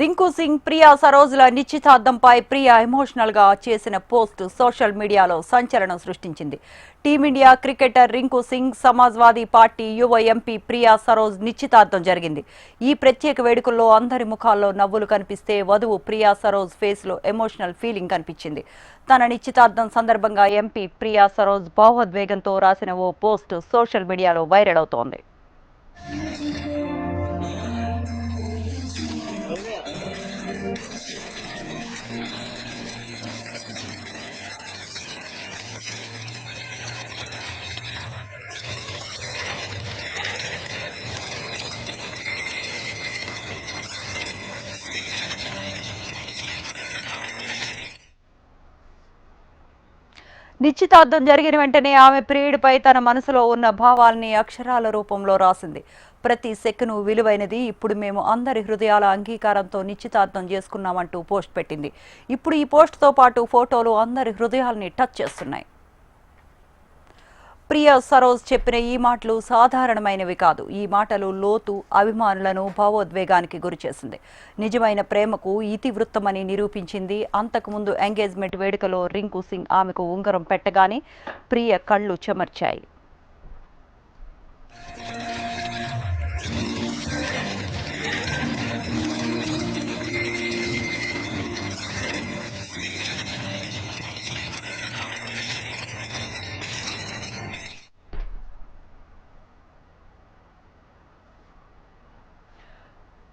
Rinku Singh, Priya సరోజ్ల నిశ్చితార్థంపై Priya emotional గా చేసిన post social మీడియాలో సంచలనం సృష్టించింది. Team India cricketer Rinku Singh, Samajwadi party యువ ఎంపీ ప్రియా సరోజ్ నిశ్చితార్థం జరిగింది. ఈ ప్రత్యేక వేడుకల్లో అందరి ముఖాల్లో నవ్వులు కనిపిస్తే వధువు ప్రియా సరోజ్ ఫేస్ లో ఎమోషనల్ ఫీలింగ్ కనిపించింది. తన నిశ్చితార్థం సందర్భంగా ఎంపీ ప్రియా సరోజ్ భావోద్వేగంతో రాసిన ఓ పోస్ట్ సోషల్ మీడియాలో వైరల్ అవుతోంది. నిశ్చితార్థం జరిగిన వెంటనే ఆమె ప్రియుడిపై తన మనసులో ఉన్న భావాల్ని అక్షరాల రూపంలో రాసింది. ప్రతి సెకను విలువైనది. ఇప్పుడు మేము అందరి హృదయాల అంగీకారంతో నిశ్చితార్థం చేసుకున్నామంటూ పోస్ట్ పెట్టింది. ఇప్పుడు ఈ పోస్ట్తో పాటు ఫోటోలు అందరి హృదయాల్ని టచ్ చేస్తున్నాయి. ప్రియా సరోజ్ చెప్పిన ఈ మాటలు సాధారణమైనవి కాదు. ఈ మాటలు లోతు, అభిమానులను భావోద్వేగానికి గురిచేసింది. నిజమైన ప్రేమకు ఇతివృత్తమని నిరూపించింది. అంతకుముందు ఎంగేజ్మెంట్ వేడుకలో రింకు సింగ్ ఆమెకు ఉంగరం పెట్టగానే ప్రియ కళ్ళు చెమర్చాయి.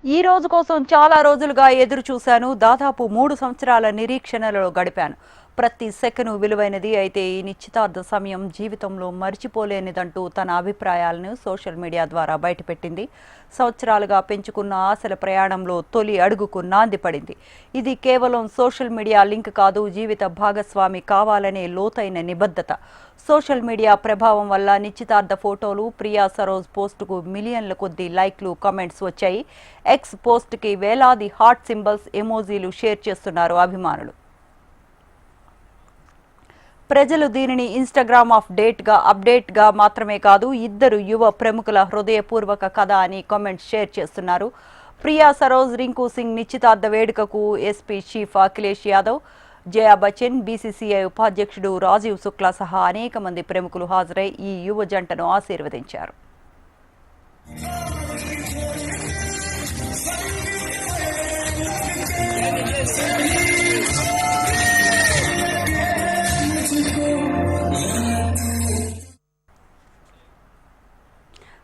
ఈ రోజు కోసం చాలా రోజులుగా ఎదురు చూశాను. దాదాపు 3 సంవత్సరాల నిరీక్షణలో గడిపాను. ప్రతి సెకను విలువైనది. అయితే ఈ నిశ్చితార్థ సమయం జీవితంలో మర్చిపోలేనిదంటూ తన అభిప్రాయాలను సోషల్ మీడియా ద్వారా బయటపెట్టింది. సంవత్సరాలుగా పెంచుకున్న ఆశల ప్రయాణంలో తొలి అడుగుకు నాంది పడింది. ఇది కేవలం సోషల్ మీడియా లింక్ కాదు, జీవిత భాగస్వామి కావాలనే లోతైన నిబద్ధత. సోషల్ మీడియా ప్రభావం వల్ల నిశ్చితార్థ ఫోటోలు, ప్రియా సరోజ్ పోస్టుకు మిలియన్ల కొద్దీ లైక్లు, కామెంట్స్ వచ్చాయి. ఎక్స్ పోస్ట్కి వేలాది హార్ట్ సింబల్స్, ఎమోజీలు షేర్ చేస్తున్నారు అభిమానులు. ప్రజలు దీనిని ఇన్స్టాగ్రామ్ అప్డేట్గా మాత్రమే కాదు, ఇద్దరు యువ ప్రముఖుల హృదయపూర్వక కథ అని కామెంట్స్ షేర్ చేస్తున్నారు. ప్రియా సరోజ్, రింకు సింగ్ నిశ్చితార్థ వేడుకకు ఎస్పీ చీఫ్ అఖిలేష్ యాదవ్, జయా బచ్చన్, బీసీసీఐ ఉపాధ్యక్షుడు రాజీవ్ శుక్లా సహా అనేక మంది ప్రముఖులు హాజరై ఈ యువ జంటను ఆశీర్వదించారు.